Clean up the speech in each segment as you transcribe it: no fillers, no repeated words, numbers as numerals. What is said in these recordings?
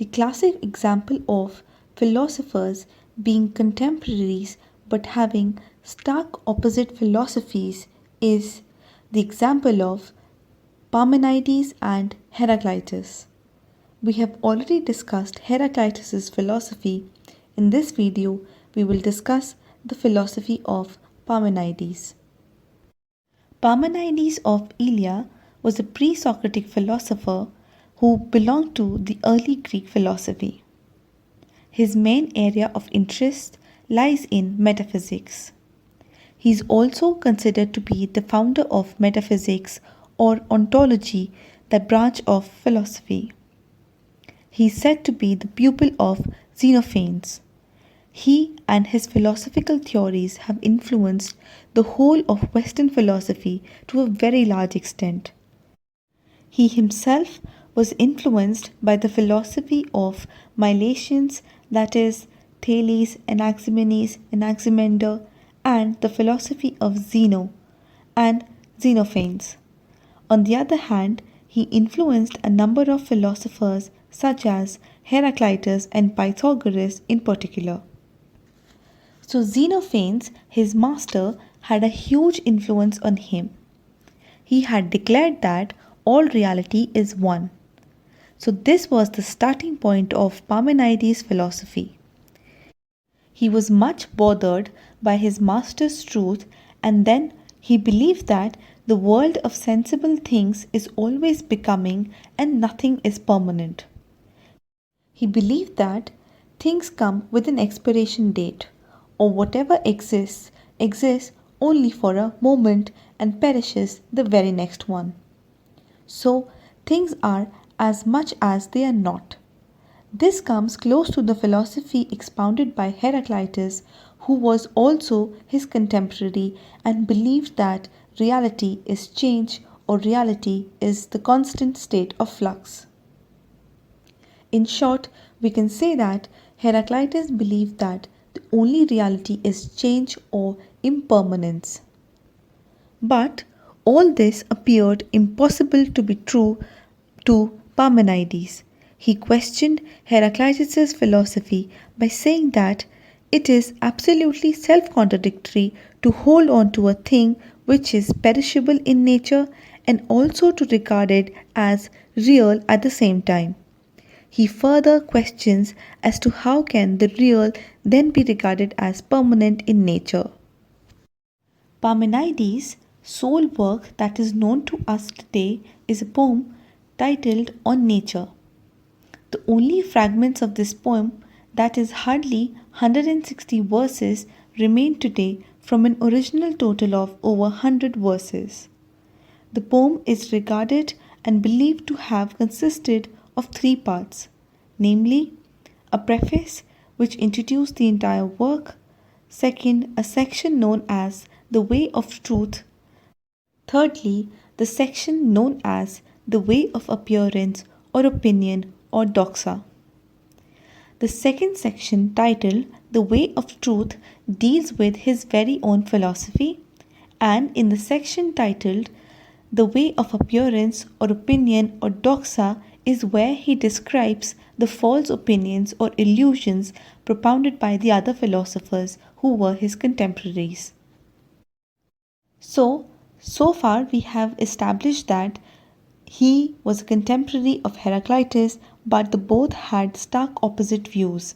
The classic example of philosophers being contemporaries but having stark opposite philosophies is the example of Parmenides and Heraclitus. We have already discussed Heraclitus' philosophy. In this video, we will discuss the philosophy of Parmenides. Parmenides of Elea was a pre-Socratic philosopher who belonged to the early Greek philosophy. His main area of interest lies in metaphysics. He is also considered to be the founder of metaphysics or ontology, the branch of philosophy. He is said to be the pupil of Xenophanes. He and his philosophical theories have influenced the whole of Western philosophy to a very large extent. He himself was influenced by the philosophy of Milesians, that is, Thales, Anaximenes, Anaximander, and the philosophy of Zeno and Xenophanes. On the other hand, he influenced a number of philosophers such as Heraclitus and Pythagoras in particular. So Xenophanes, his master, had a huge influence on him. He had declared that all reality is one. So this was the starting point of Parmenides' philosophy. He was much bothered by his master's truth, and then he believed that the world of sensible things is always becoming and nothing is permanent. He believed that things come with an expiration date, or whatever exists only for a moment and perishes the very next one. So things are as much as they are not. This comes close to the philosophy expounded by Heraclitus, who was also his contemporary and believed that reality is change or reality is the constant state of flux. In short, we can say that Heraclitus believed that the only reality is change or impermanence. But all this appeared impossible to be true to Parmenides. He questioned Heraclitus' philosophy by saying that it is absolutely self-contradictory to hold on to a thing which is perishable in nature and also to regard it as real at the same time. He further questions as to how can the real then be regarded as permanent in nature. Parmenides' sole work that is known to us today is a poem titled On Nature. The only fragments of this poem, that is hardly 160 verses, remain today from an original total of over 100 verses. The poem is regarded and believed to have consisted of three parts, namely, a preface which introduced the entire work, second, a section known as the Way of Truth, thirdly, the section known as the Way of Appearance or Opinion or Doxa. The second section, titled The Way of Truth, deals with his very own philosophy, and in the section titled The Way of Appearance or Opinion or Doxa is where he describes the false opinions or illusions propounded by the other philosophers who were his contemporaries. So far we have established that he was a contemporary of Heraclitus, but the both had stark opposite views,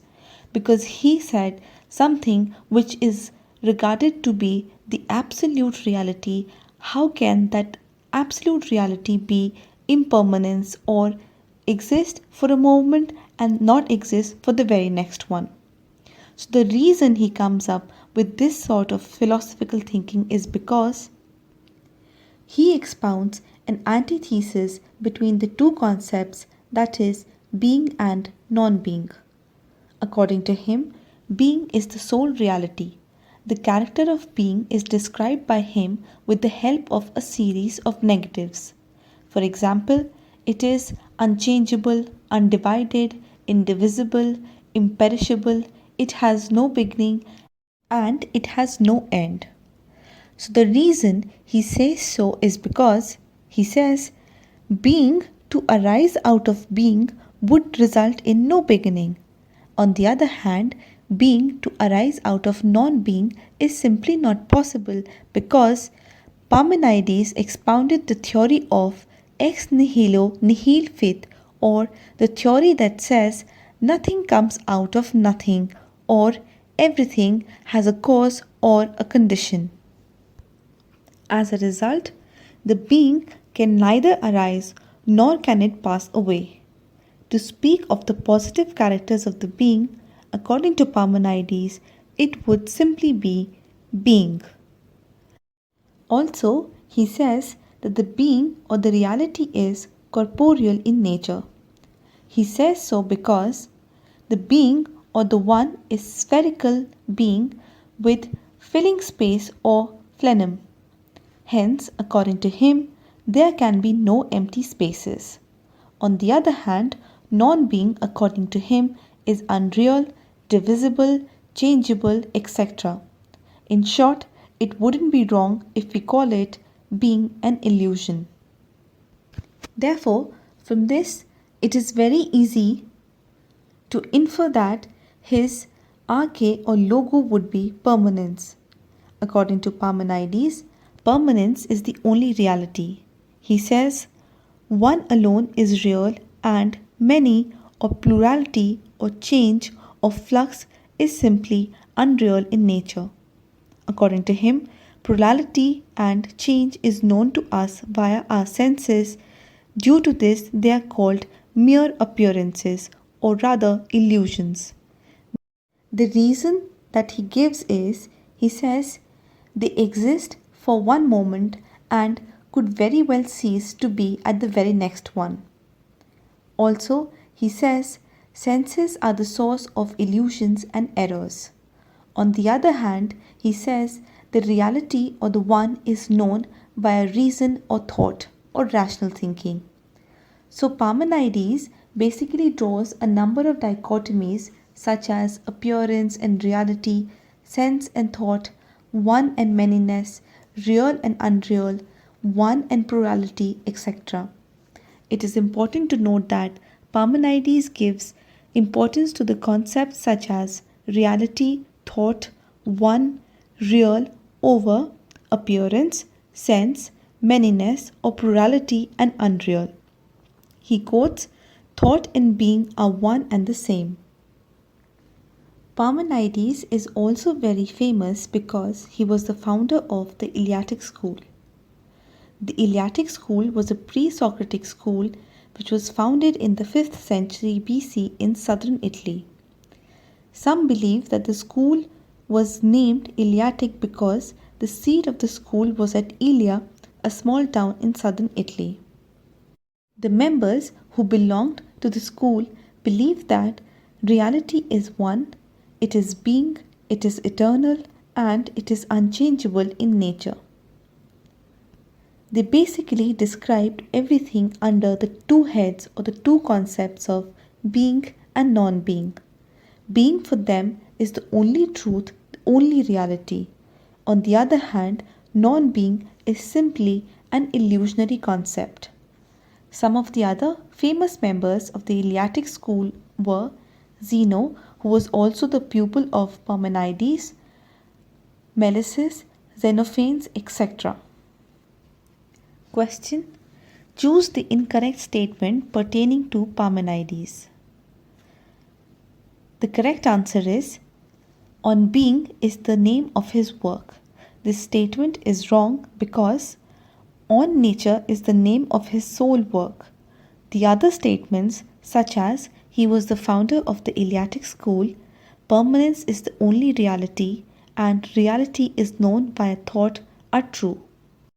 because he said something which is regarded to be the absolute reality. How can that absolute reality be impermanence or exist for a moment and not exist for the very next one? So the reason he comes up with this sort of philosophical thinking is because he expounds an antithesis between the two concepts, that is, being and non-being. According to him, being is the sole reality. The character of being is described by him with the help of a series of negatives. For example, it is unchangeable, undivided, indivisible, imperishable, it has no beginning, and it has no end. So the reason he says so is because he says, being to arise out of being would result in no beginning. On the other hand, being to arise out of non-being is simply not possible because Parmenides expounded the theory of ex nihilo nihil fit, or the theory that says nothing comes out of nothing, or everything has a cause or a condition. As a result, the being can neither arise nor can it pass away. To speak of the positive characters of the being, according to Parmenides, it would simply be being. Also, he says that the being or the reality is corporeal in nature. He says so because the being or the one is spherical being with filling space or plenum. Hence, according to him, there can be no empty spaces. On the other hand, non-being, according to him, is unreal, divisible, changeable, etc. In short, it wouldn't be wrong if we call it being an illusion. Therefore, from this, it is very easy to infer that his arche or logo would be permanence. According to Parmenides, permanence is the only reality. He says, one alone is real and many or plurality or change or flux is simply unreal in nature. According to him, plurality and change is known to us via our senses. Due to this, they are called mere appearances, or rather illusions. The reason that he gives is, he says, they exist for one moment and could very well cease to be at the very next one. Also, he says, senses are the source of illusions and errors. On the other hand, he says, the reality or the one is known via reason or thought or rational thinking. So Parmenides basically draws a number of dichotomies such as appearance and reality, sense and thought, one and manyness, real and unreal, one and plurality, etc. It is important to note that Parmenides gives importance to the concepts such as reality, thought, one, real, over, appearance, sense, manyness, or plurality and unreal. He quotes, thought and being are one and the same. Parmenides is also very famous because he was the founder of the Eleatic School. The Eleatic School was a pre-Socratic school which was founded in the 5th century BC in southern Italy. Some believe that the school was named Eleatic because the seat of the school was at Elea, a small town in southern Italy. The members who belonged to the school believed that reality is one, it is being, it is eternal, and it is unchangeable in nature. They basically described everything under the two heads or the two concepts of being and non-being. Being for them is the only truth, the only reality. On the other hand, non-being is simply an illusionary concept. Some of the other famous members of the Eleatic school were Zeno, who was also the pupil of Parmenides, Melissus, Xenophanes, etc. Question: choose the incorrect statement pertaining to Parmenides. The correct answer is, on being is the name of his work. This statement is wrong because on nature is the name of his sole work. The other statements, such as he was the founder of the Eleatic school, permanence is the only reality, and reality is known by a thought, are true.